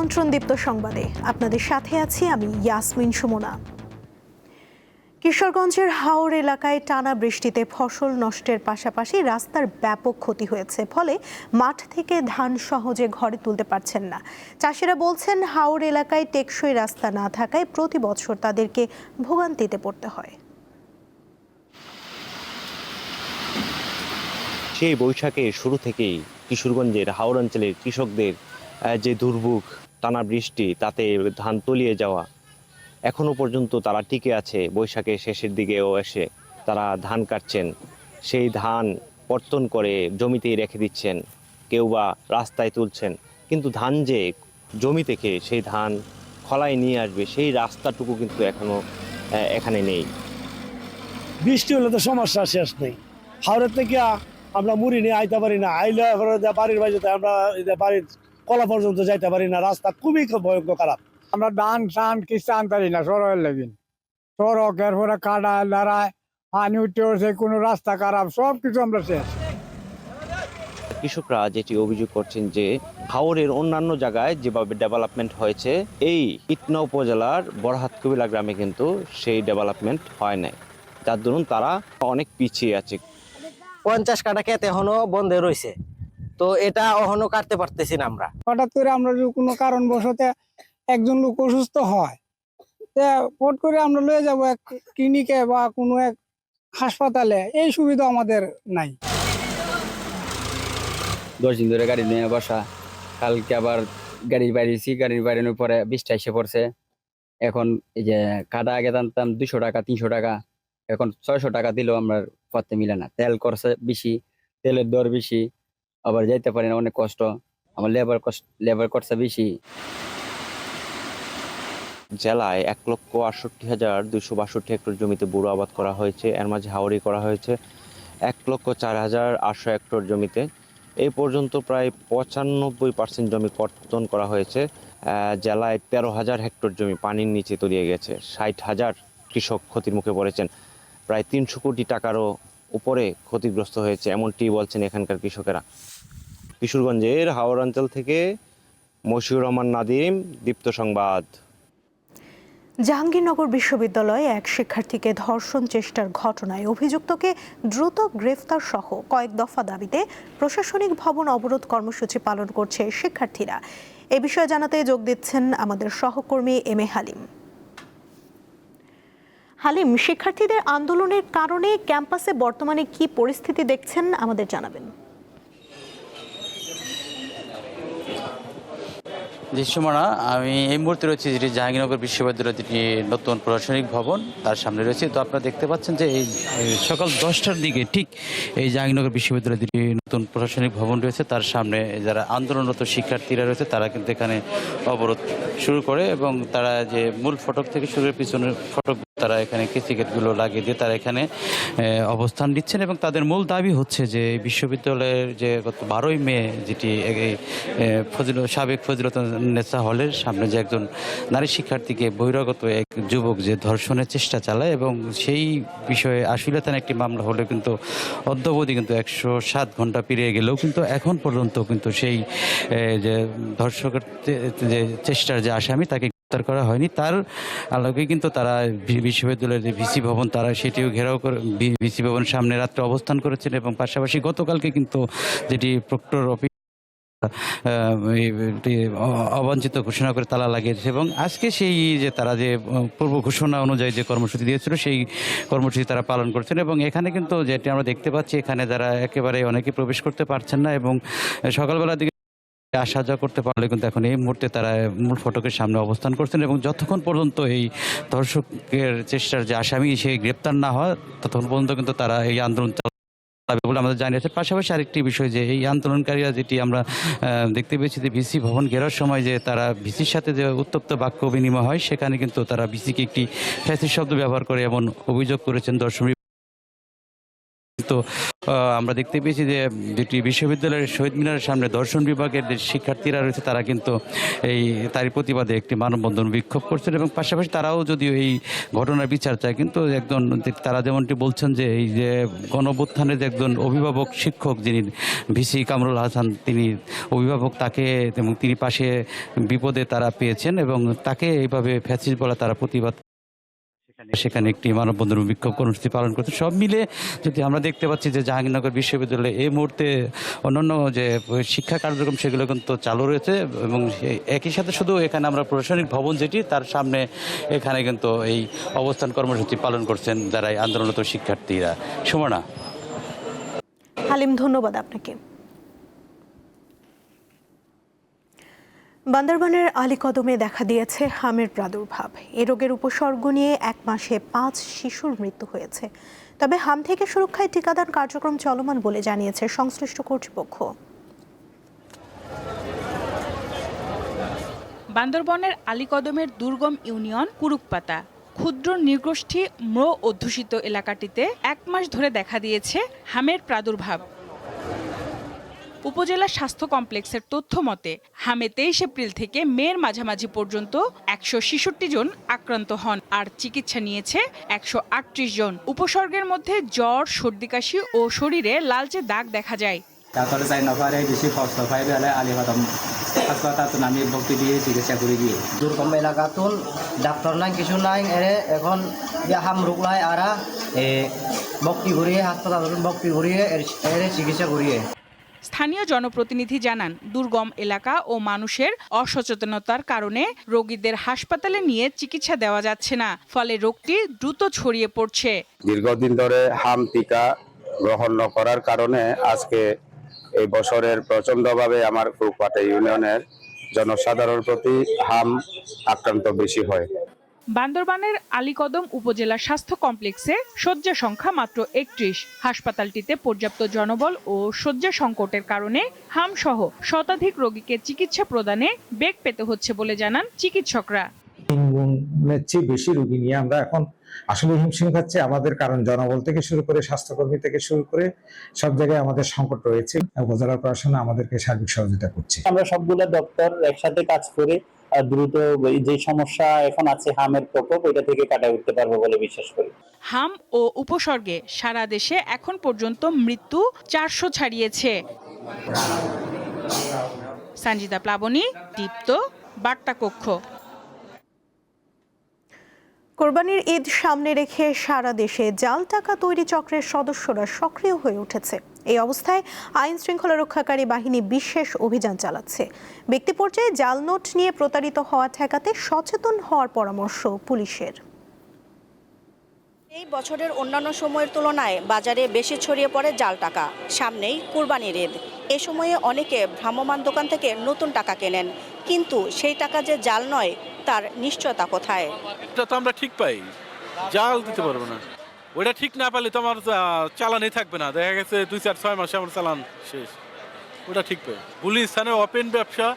আমন্ত্রণ দীপ্ত সংবাদে আপনাদের সাথে আছি আমি ইয়াসমিন সুমনা। কিশোরগঞ্জের হাওর এলাকায় টানা বৃষ্টিতে ফসল নষ্টের পাশাপাশি রাস্তার ব্যাপক ক্ষতি হয়েছে, ফলে মাঠ থেকে ধান সহজে ঘরে তুলতে পারছেন না। চাষিরা বলছেন, হাওর এলাকায় টেকসই রাস্তা না থাকায় প্রতি বছর তাদেরকে ভোগান্তিতে পড়তে হয়। সেই বৈশাখের শুরু থেকেই কিশোরগঞ্জের হাওর অঞ্চলের কৃষকদের যে দুর্ভোগ, টানা বৃষ্টি, তাতে ধান তলিয়ে যাওয়া, এখনো পর্যন্ত তারা টিকে আছে। বৈশাখের শেষের দিকেও এসে তারা ধান কাটছেন, সেই ধান কর্তন করে জমিতেই রেখে দিচ্ছেন, কেউ বা রাস্তায় তুলছেন। কিন্তু ধান যে জমি থেকে সেই ধান খলায় নিয়ে আসবে, সেই রাস্তাটুকু কিন্তু এখানে নেই। বৃষ্টি হলে তো সমস্যা শেষ নেই। হাওড়ের থেকে আমরা মুড়ি নিয়ে আইতে পারি না, আইলে বাড়ির বাড়িতে আমরা বাড়ির কলা পর্যন্ত যাইতে পারি না। রাস্তা খুবই ভয়ঙ্কর খারাপ। আমরা ধান টান কিছু আনতে পারি না, সড়কের লেগিন সড়কের পরে কাটা লড়াই পানি উঠে উঠছে, কোনো রাস্তা খারাপ, সব কিছু আমরা শেষ। কৃষকরা যেটি অভিযোগ করছেন যে হাওরের অন্যান্য জায়গায় যেভাবে ডেভেলপমেন্ট হয়েছে, এই ইটনা উপজেলার বড়হাত কবিলা গ্রামে কিন্তু সেই ডেভেলপমেন্ট হয় নাই, যার দরুন তারা অনেক পিছিয়ে আছে। 50 কাটা ক্ষেত এখনো বন্ধে রয়েছে, তো এটা এখনো কাটতে পারতেছি না আমরা। হঠাৎ করে আমরা যদি কোনো কারণবশত একজন লোক অসুস্থ হয়, ফট করে আমরা লয়ে যাবো এক ক্লিনিকে বা কোনো এক হাসপাতালে, এই সুবিধা আমাদের নাই। 10 দিন ধরে গাড়ি নিয়ে বসা, কালকে আবার গাড়ি বাইরেছি, গাড়ি বাইরানোর পরে বৃষ্টি এসে পড়ছে। এখন এই যে কাটা আগে টানতাম 200 টাকা 300 টাকা, এখন 600 টাকা দিলেও আমরা পথে মিলে না। তেল খরচা বেশি, তেলের দর বেশি, আবার যাইতে পারি না, অনেক কষ্ট। আমার লেবার খরচা বেশি। জেলায় 1,68,262 হেক্টর জমিতে বোরো আবাদ করা হয়েছে, এর মাঝে হাওড়ি করা হয়েছে 1,04,800 হেক্টর জমিতে। এই পর্যন্ত প্রায় 95% জমি কর্তন করা হয়েছে। জেলায় 13,000 হেক্টর জমি পানির নিচে তলিয়ে গেছে, 60,000 কৃষক ক্ষতির মুখে পড়েছেন, প্রায় 300 কোটি টাকারও উপরে ক্ষতিগ্রস্ত হয়েছে, এমনটি বলছেন এখানকার কৃষকেরা। কিশোরগঞ্জের হাওর অঞ্চল থেকে মশিউর রহমান নাদিম, দীপ্ত সংবাদ। জাহাঙ্গীরনগর বিশ্ববিদ্যালয়ে এক শিক্ষার্থীকে ধর্ষণ চেষ্টার ঘটনায় অভিযুক্তকে দ্রুত গ্রেফতার সহ কয়েক দফা দাবিতে প্রশাসনিক ভবন অবরোধ কর্মসূচি পালন করছে শিক্ষার্থীরা। এ বিষয়ে জানাতে যোগ দিচ্ছেন আমাদের সহকর্মী এম এ হালিম। হালিম, শিক্ষার্থীদের আন্দোলনের কারণে ক্যাম্পাসে বর্তমানে কি পরিস্থিতি দেখছেন আমাদের জানাবেন। দৃশ্যমানা, আমি এই মুহূর্তে রয়েছি যেটি জাহাঙ্গীরনগর বিশ্ববিদ্যালয়ের যেটি নতুন প্রশাসনিক ভবন, তার সামনে রয়েছে। তো আপনারা দেখতে পাচ্ছেন যে এই সকাল 10টার দিকে ঠিক এই জাহাঙ্গীরনগর বিশ্ববিদ্যালয়ের যেটি নতুন প্রশাসনিক ভবন রয়েছে, তার সামনে যারা আন্দোলনরত শিক্ষার্থীরা রয়েছে তারা কিন্তু এখানে অবরোধ শুরু করে, এবং তারা যে মূল ফটক থেকে শুরু করে পিছনের ফটক তারা এখানে কেসিগেটগুলো লাগিয়ে দিয়ে তারা এখানে অবস্থান নিচ্ছেন। এবং তাদের মূল দাবি হচ্ছে যে বিশ্ববিদ্যালয়ের যে গত 12ই মে যেটি সাবেক ফজিলতুন্নেসা হলের সামনে যে একজন নারী শিক্ষার্থীকে বহিরাগত এক যুবক যে ধর্ষণের চেষ্টা চালায়, এবং সেই বিষয়ে আশুলিয়াতে একটি মামলা হলে কিন্তু অদ্যাবধি কিন্তু 107 ঘন্টা পেরিয়ে গেলেও কিন্তু এখন পর্যন্ত কিন্তু সেই যে ধর্ষকের যে চেষ্টার যে আসামি তাকে গ্রেফতার করা হয়নি। তার আলোকে কিন্তু তারা বিশ্ববিদ্যালয়ের যে ভিসি ভবন তারা সেটিও ঘেরাও করে ভিসি ভবনের সামনে রাত্রে অবস্থান করেছেন, এবং পাশাপাশি গতকালকে কিন্তু যেটি প্রক্টর অফিস অবাঞ্ছিত ঘোষণা করে তালা লাগিয়েছে, এবং আজকে সেই যে তারা যে পূর্ব ঘোষণা অনুযায়ী যে কর্মসূচি দিয়েছিল সেই কর্মসূচি তারা পালন করছেন। এবং এখানে কিন্তু যেটি আমরা দেখতে পাচ্ছি, এখানে যারা একেবারে অনেকে প্রবেশ করতে পারছেন না, এবং সকালবেলার দিকে আসা যাওয়া করতে পারলে কিন্তু এখন এই মুহূর্তে তারা মূল ফটকের সামনে অবস্থান করছেন, এবং যতক্ষণ পর্যন্ত এই ধর্ষকের চেষ্টার যে আসামি সেই গ্রেপ্তার না হয় ততক্ষণ পর্যন্ত কিন্তু তারা এই আন্দোলন বলে আমাদের জানিয়েছে। পাশাপাশি আরেকটি বিষয় যে এই আন্দোলনকারীরা যেটি আমরা দেখতে পেয়েছি যে ভিসি ভবন ঘেরার সময় যে তারা ভিসির সাথে যে উত্তপ্ত বাক্য বিনিময় হয়, সেখানে কিন্তু তারা ভিসিকে একটি ফ্যাসিস্ট শব্দ ব্যবহার করে এমন অভিযোগ করেছেন। দর্শক কিন্তু আমরা দেখতে পেয়েছি যে দুটি বিশ্ববিদ্যালয়ের শহীদ মিনারের সামনে দর্শন বিভাগের যে শিক্ষার্থীরা রয়েছে তারা কিন্তু তারই প্রতিবাদে একটি মানববন্ধন বিক্ষোভ করছেন এবং পাশাপাশি তারাও যদিও এই ঘটনার বিচার চায়, কিন্তু একজন তারা যেমনটি বলছেন যে এই যে গণঅভ্যুত্থানের যে একজন অভিভাবক শিক্ষক যিনি ভিসি কামরুল হাসান, তিনি অভিভাবক, তাকে এবং তিনি পাশে বিপদে তারা পেয়েছেন এবং তাকে এইভাবে ফ্যাসিস্ট বলা তারা প্রতিবাদ সেখানে একটি মানববন্ধন বিক্ষোভ কর্মসূচি পালন করছে। সব মিলে যদি আমরা দেখতে পাচ্ছি যে জাহাঙ্গীরনগর বিশ্ববিদ্যালয়ে এই মুহূর্তে অন্যান্য যে শিক্ষা কার্যক্রম সেগুলো কিন্তু চালু রয়েছে এবং একই সাথে শুধু এখানে আমরা প্রশাসনিক ভবন যেটি তার সামনে এখানে কিন্তু এই অবস্থান কর্মসূচি পালন করছেন যারা এই আন্দোলনরত শিক্ষার্থীরা। সুমনা। হালিম, ধন্যবাদ আপনাকে। বান্দরবানের আলীকদমে দেখা দিয়েছে হামের প্রাদুর্ভাব। এ রোগের উপসর্গ নিয়ে 1 মাসে 5 শিশুর মৃত্যু হয়েছে। তবে হাম থেকে সুরক্ষায় টিকাদান কার্যক্রম চলমান বলে জানিয়েছে সংশ্লিষ্ট কর্তৃপক্ষ। বান্দরবনের আলীকদমের দুর্গম ইউনিয়ন কুরুকপাতা ক্ষুদ্র নৃগোষ্ঠী ম্র অধ্যুষিত এলাকাটিতে 1 মাস ধরে দেখা দিয়েছে হামের প্রাদুর্ভাব। উপজেলা স্বাস্থ্য কমপ্লেক্সের তথ্য মতে হামে 23 এপ্রিল থেকে মের মাঝামাঝি পর্যন্ত 166 জন আক্রান্ত হন আর চিকিৎসা নিয়েছে 138 জন। উপসর্গের মধ্যে জ্বর, সর্দি কাশি ও শরীরে লালচে দাগ দেখা যায়। তারপরে যাই নফারে বেশি কষ্ট পাই বেলে আলীকদম হাসপাতাল আমি ভর্তি দিয়ে চিকিৎসা করে দিয়ে দুর্গম এলাকাতুন ডাক্তার নাই কিছু নাই এরে এখন হাম রোগ লাই আরা ভক্তি ঘুরিয়ে হাসপাতাল ভক্তি ঘুরিয়ে এর চিকিৎসা করিয়ে। স্থানীয় জনপ্রতিনিধি জানান, দুর্গম এলাকা ও মানুষের অসচেতনতার কারণে রোগীদের হাসপাতালে নিয়ে চিকিৎসা দেওয়া যাচ্ছে না, ফলে রোগটি দ্রুত ছড়িয়ে পড়ছে। দীর্ঘদিন ধরে হাম টিকা গ্রহণ ন করার কারণে আজকে এই বছরের প্রচন্ডভাবে আমার কুরুকপাতা ইউনিয়নের জনসাধারণ প্রতি হাম আক্রান্ত বেশি হয়। বান্দরবানের আলীকদম উপজেলা স্বাস্থ্য কমপ্লেক্সে শয্যা সংখ্যা মাত্র 31। হাসপাতালটিতে পর্যাপ্ত জনবল ও শয্যা সংকটের কারণে হাম সহ শতাধিক রোগীকে চিকিৎসা প্রদানে বেগ পেতে হচ্ছে বলে জানান চিকিৎসকরা। 3 গুণের চেয়ে বেশি রোগী নিয়ে আমরা এখন আসলে হিমশিম খাচ্ছে আমাদের, কারণ জনবল থেকে শুরু করে স্বাস্থ্যকর্মী থেকে শুরু করে সব জায়গায় আমাদের সংকট রয়েছে। উপজেলা প্রশাসন আমাদেরকে সার্বিক সহযোগিতা করছে। আমরা সবগুলো দপ্তর একসাথে কাজ করে দ্রুত যে সমস্যা এখন আছে হামের প্রকোপ এটা থেকে কাটিয়ে উঠতে পারবো বলে বিশ্বাস করি। হাম ও উপসর্গে সারা দেশে এখন পর্যন্ত মৃত্যু 400 ছাড়িয়েছে। সঞ্জিদা প্লাবনী, দীপ্ত, বার্তা কক্ষ। কোরবানির ঈদ সামনে রেখে সারা দেশে জাল টাকা তৈরি চক্রের সদস্যরা সক্রিয় হয়ে উঠেছে। এই অবস্থায় আইন শৃঙ্খলা রক্ষাকারী বাহিনী বিশেষ অভিযান চালাচ্ছে। ব্যক্তি পর্যায়ে জাল নোট নিয়ে প্রতারিত হওয়া ঠেকাতে সচেতন হওয়ার পরামর্শ পুলিশের। এই বছরের অন্যান্য সময়ের তুলনায় বাজারে বেশি ছড়িয়ে পড়ে জাল টাকা। সামনেই কুরবানির ঈদ, এ সময়ে অনেকে ভ্রাম্যমাণ দোকান থেকে নতুন টাকা কেনেন, কিন্তু সেই টাকা যে জাল নয় তার নিশ্চয়তা কোথায়? এটা তো আমরা ঠিক পাই, জাল দিতে পারবো না। ওটা ঠিক না পেলে তো আমার চালানই থাকবে না, দেখা গেছে 2-4-6 মাসে আমার চালান শেষ। ওটা ঠিক পাই। পুলিশ স্থানে ওপেন ব্যবসা,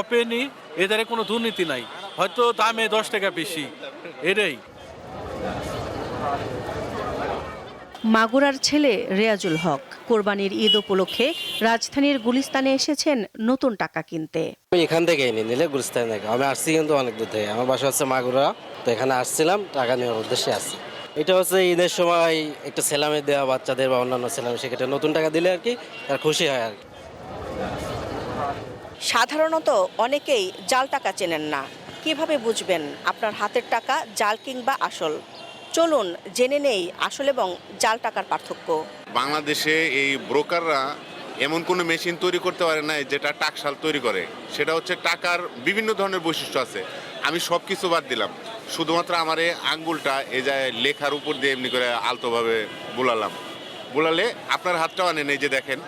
ওপেনই, এদের কোনো দুর্নীতি নাই, হয়তো দামে 10 টাকা বেশি, এটাই। মাগুরার ছেলে রেয়াজুল হক কোরবানির ঈদ উপলক্ষে রাজধানীর গুলিস্তানে এসেছেন নতুন টাকা কিনতে। এখান থেকে নিলে গুলিস্তান থেকে আমি আসছি, কিন্তু অনেক দূর থেকে। আমার বাসা হচ্ছে মাগুরা, তো এখানে আসছিলাম টাকা নেওয়ার উদ্দেশ্যে আসছি। এটা হচ্ছে ঈদের সময় একটা সেলামে দেওয়া বাচ্চাদের বা অন্যান্য সেলামে, সেক্ষেত্রে নতুন টাকা দিলে আর কি তার খুশি হয় আর কি। সাধারণত অনেকেই জাল টাকা চেনেন না। কিভাবে বুঝবেন আপনার হাতের টাকা জাল কিংবা আসল? চলুন জেনে নেই আসল এবং জাল টাকার পার্থক্য। বাংলাদেশে এই ব্রোকাররা এমন কোনো মেশিন তৈরি করতে পারে না যেটা টাকশাল তৈরি করে। সেটা হচ্ছে টাকার বিভিন্ন ধরনের বৈশিষ্ট্য আছে। আমি সব কিছু বাদ দিলাম, শুধুমাত্র আমার এই আঙ্গুলটা এই যায় লেখার উপর দিয়ে এমনি করে আলতোভাবে বুলালাম। বুলালে আপনার হাতটাও আনেন, এই যে দেখেন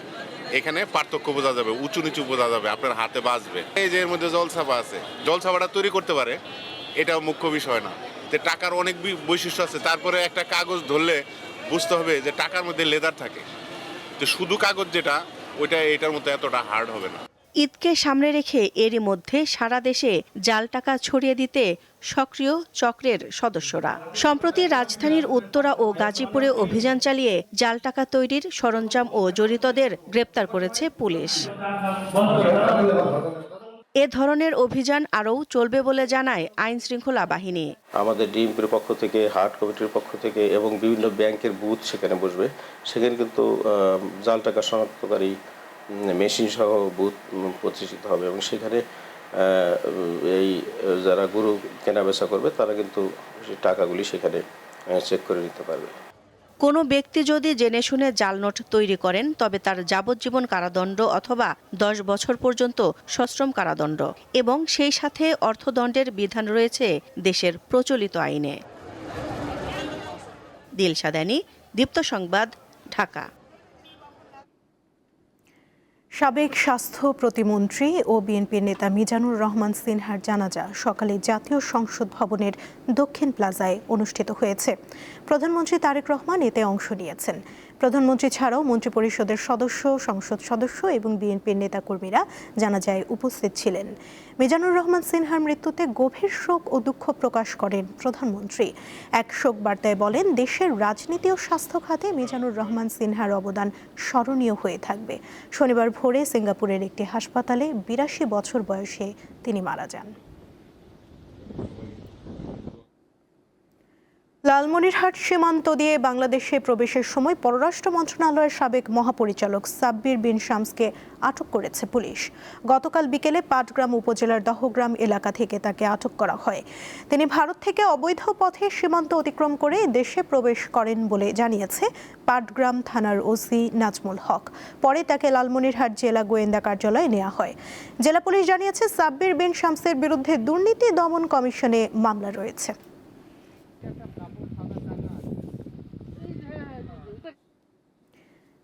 এখানে পার্থক্য বোঝা যাবে, উঁচু নিচু বোঝা যাবে, আপনার হাতে বাজবে। এই যে এর মধ্যে জলছাপা আছে, জলছাপাটা তৈরি করতে পারে, এটাও মুখ্য বিষয় না। যে টাকার অনেক বৈশিষ্ট্য আছে। তারপরে একটা কাগজ ধরলে বুঝতে হবে যে টাকার মধ্যে লেদার থাকে, তো শুধু কাগজ যেটা ওইটা এটার মধ্যে এতটা হার্ড হবে না। ঈদকে সামনে রেখে এরই মধ্যে সারা দেশে জাল টাকা ছড়িয়ে দিতে সক্রিয় চক্রের সদস্যরা। সম্প্রতি রাজধানীর উত্তরা ও গাজীপুরে অভিযান চালিয়ে জাল টাকা তৈরির সরঞ্জাম ও জড়িতদের গ্রেপ্তার করেছে পুলিশ। এ ধরনের অভিযান আরও চলবে বলে জানায় আইন শৃঙ্খলা বাহিনী। আমাদের ডিএমপির পক্ষ থেকে, হাট কমিটির পক্ষ থেকে এবং বিভিন্ন ব্যাংকের বুথ সেখানে বসবে। সেখানে কিন্তু জাল টাকা শনাক্তকারী মেশিন সহ বুথ প্রতিষ্ঠিত হবে এবং সেখানে এই যারা গরু কেনাবেচা করবে তারা কিন্তু টাকাগুলি সেখানে চেক করে নিতে পারবে। কোনো ব্যক্তি যদি জেনে শুনে জাল নোট তৈরি করেন তবে তার যাবজ্জীবন কারাদণ্ড অথবা 10 বছর পর্যন্ত সশ্রম কারাদণ্ড এবং সেই সাথে অর্থদণ্ডের বিধান রয়েছে দেশের প্রচলিত আইনে। দিলশাদানি, দীপ্ত সংবাদ, ঢাকা। সাবেক স্বাস্থ্য প্রতিমন্ত্রী ও বিএনপির নেতা মিজানুর রহমান সিনহার জানাজা সকালে জাতীয় সংসদ ভবনের দক্ষিণ প্লাজায় অনুষ্ঠিত হয়েছে। প্রধানমন্ত্রী তারেক রহমান এতে অংশ নিয়েছেন। প্রধানমন্ত্রী ছাড়াও মন্ত্রিপরিষদের সদস্য, সংসদ সদস্য এবং বিএনপির নেতাকর্মীরা জানাজায় উপস্থিত ছিলেন। মিজানুর রহমান সিনহার মৃত্যুতে গভীর শোক ও দুঃখ প্রকাশ করেন প্রধানমন্ত্রী। এক শোক বার্তায় বলেন, দেশের রাজনীতি ও স্বাস্থ্য খাতে মিজানুর রহমান সিনহার অবদান স্মরণীয় হয়ে থাকবে। শনিবার ভোরে সিঙ্গাপুরের একটি হাসপাতালে 82 বছর বয়সে তিনি মারা যান। লালমনিরহাট সীমান্ত দিয়ে বাংলাদেশে প্রবেশের সময় পররাষ্ট্র মন্ত্রণালয়ের সাবেক মহাপরিচালক সাব্বির বিন শামসকে আটক করেছে পুলিশ। গতকাল বিকেলে পাটগ্রাম উপজেলার দহগ্রাম এলাকা থেকে তাকে আটক করা হয়। তিনি ভারত থেকে অবৈধ পথে সীমান্ত অতিক্রম করে দেশে প্রবেশ করেন বলে জানিয়েছে পাটগ্রাম থানার ওসি নাজমুল হক। পরে তাকে লালমনিরহাট জেলা গোয়েন্দা কার্যালয়ে নেওয়া হয়। জেলা পুলিশ জানিয়েছে সাব্বির বিন শামসের বিরুদ্ধে দুর্নীতি দমন কমিশনে মামলা রয়েছে।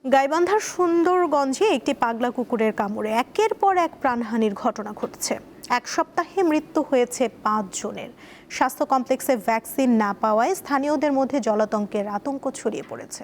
গাইবান্ধার সুন্দরগঞ্জে একটি পাগলা কুকুরের কামড়ে একের পর এক প্রাণহানির ঘটনা ঘটছে। এক সপ্তাহে মৃত্যু হয়েছে 5 জনের। স্বাস্থ্য কমপ্লেক্সে ভ্যাকসিন না পাওয়ায় স্থানীয়দের মধ্যে জলাতঙ্কের আতঙ্ক ছড়িয়ে পড়েছে।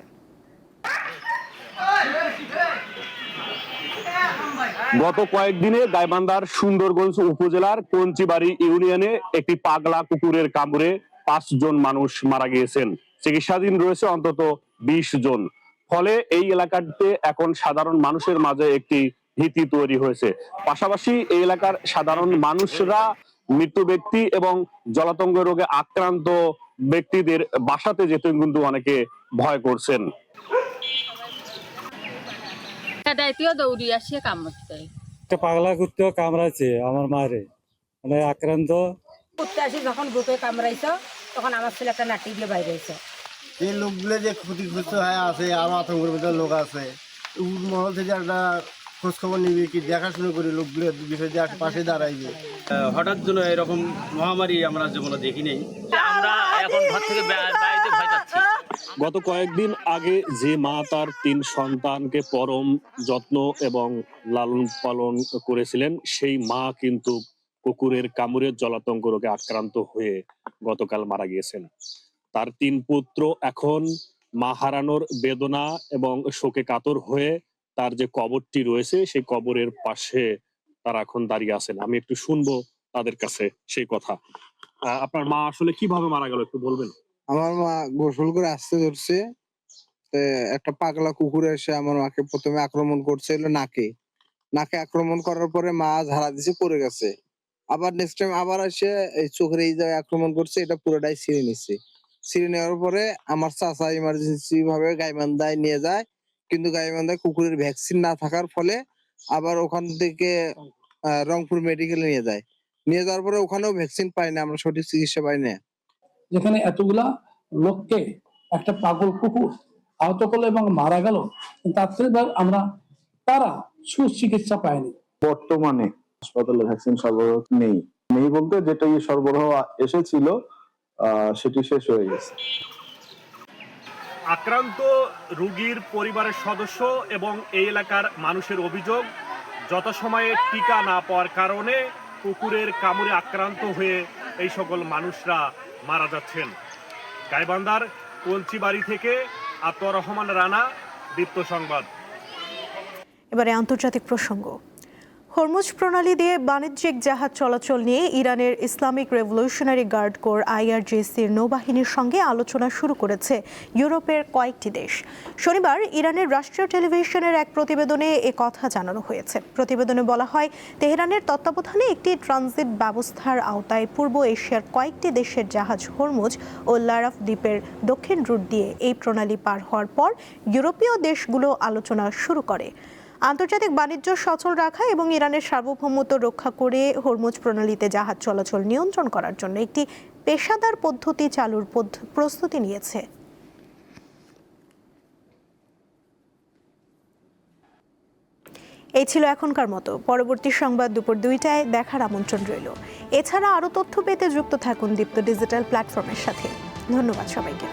গত কয়েকদিনে গাইবান্ধার সুন্দরগঞ্জ উপজেলার কঞ্চিবাড়ি ইউনিয়নে একটি পাগলা কুকুরের কামড়ে 5 জন মানুষ মারা গিয়েছেন। চিকিৎসাধীন রয়েছে অন্তত 20 জন। ফলে এই এলাকাতে এখন সাধারণ মানুষের মাঝে একটি ভীতি তৈরি হয়েছে। পাশাপাশি এই এলাকার সাধারণ মানুষরা মৃত্যু ব্যক্তি এবং জলাতঙ্ক রোগে আক্রান্ত ব্যক্তিদের বাসাতে যেতে কিন্তু অনেকে ভয় করছেন। পাগলা কুত্তে কামড়াচ্ছে আমার মারে, মানে আক্রান্ত কুত্তে আসি যখন বুকে কামড়াইছো তখন আমার ছেলে একটা নাটি দিয়ে বাইরে হয়েছে। এই লোকগুলো যে ক্ষতিগ্রস্ত হয়ে আছে, আরো আতঙ্কের মধ্যে লোক আছে, মহল থেকে একটা খোঁজ খবর নিবি কি দেখাশোনা করি, লোকগুলো বিষয় দিয়ে পাশে দাঁড়াইবে। হঠাৎ যেন এরকম মহামারী আমরা জীবনে দেখি নেই। আমরা এখন ঘর থেকে বাইরে ভয় পাচ্ছি। গত কয়েকদিন আগে যে মা তার 3 সন্তানকে পরম যত্ন এবং লালন পালন করেছিলেন, সেই মা কিন্তু কুকুরের কামড়ে জলাতঙ্ক রোগে আক্রান্ত হয়ে গতকাল মারা গিয়েছেন। তার 3 পুত্র এখন মা হারানোর বেদনা এবং শোকে কাতর হয়ে তার যে কবরটি রয়েছে সেই কবরের পাশে তারা এখন দাঁড়িয়ে আছেন। আমি একটু শুনবো তাদের কাছে সেই কথা। আপনার মা আসলে কিভাবে মারা গেল একটু বলবেন? আমার মা গোসল করে আসতে ধরছে, একটা পাগলা কুকুর এসে আমার মাকে প্রথমে আক্রমণ করছিল নাকে আক্রমণ করার পরে মা ঝাড়া দিছে, পড়ে গেছে। আবার নেক্সট টাইম আবার এসে এই চোখের এই জায়গায় আক্রমণ করছে, এটা পুরোটাই ছিঁড়ে নিচ্ছে। ছিঁড়ে নেওয়ার পরে আমার চাচা ইমার্জেন্সি ভাবে গাইবান্ধায় নিয়ে যায়, কিন্তু গাইবান্ধায় কুকুরের ভ্যাকসিন না থাকার ফলে আবার ওখান থেকে রংপুর মেডিকেলে নিয়ে যাওয়ার পরে ওখানেও ভ্যাকসিন পাই না, আমরা সঠিক চিকিৎসা পাই না। যেখানে এতগুলা লোককে একটা পাগল কুকুর আহত করলো এবং মারা গেল, তার থেকে আমরা তারা সুচিকিৎসা পায়নি। বর্তমানে হাসপাতালে ভ্যাকসিন সরবরাহ নেই বলতে যেটা সরবরাহ এসেছিল সেটি শেষ হয়ে গেছে। আক্রান্ত রোগীর পরিবারের সদস্য এবং এই এলাকার মানুষের অভিযোগ, যথাসময়ে টিকা না পাওয়ার কারণে কুকুরের কামড়ে আক্রান্ত হয়ে এই সকল মানুষরা মারা যাচ্ছেন। গাইবান্ধার কঞ্চিবাড়ি থেকে আতর রহমান রানা, দীপ্ত সংবাদ। এবারে আন্তর্জাতিক প্রসঙ্গ। হরমুজ প্রণালী দিয়ে বাণিজ্যিক জাহাজ চলাচল নিয়ে ইরানের ইসলামিক রেভলিউশনারি গার্ড কোর IRGCর নৌবাহিনীর সঙ্গে আলোচনা শুরু করেছে ইউরোপের কয়েকটি দেশ। শনিবার ইরানের রাষ্ট্রীয় টেলিভিশনের এক প্রতিবেদনে এ কথা জানানো হয়েছে। প্রতিবেদনে বলা হয়, তেহরানের তত্ত্বাবধানে একটি ট্রানজিট ব্যবস্থার আওতায় পূর্ব এশিয়ার কয়েকটি দেশের জাহাজ হরমুজ ও লারাফ দ্বীপের দক্ষিণ রুট দিয়ে এই প্রণালী পার হওয়ার পর ইউরোপীয় দেশগুলো আলোচনা শুরু করে। আন্তর্জাতিক বাণিজ্য সচল রাখা এবং ইরানের সার্বভৌমত্ব রক্ষা করে হরমুজ প্রণালীতে জাহাজ চলাচল নিয়ন্ত্রণ করার জন্য একটি পেশাদার পদ্ধতি চালুর প্রস্তুতি নিয়েছে। এই ছিল এখনকার মতো। পরবর্তী সংবাদ দুপুর 2টায় দেখার আমন্ত্রণ রইল। এছাড়া আরও তথ্য পেতে যুক্ত থাকুন দীপ্ত ডিজিটাল প্ল্যাটফর্মের সাথে। ধন্যবাদ সবাইকে।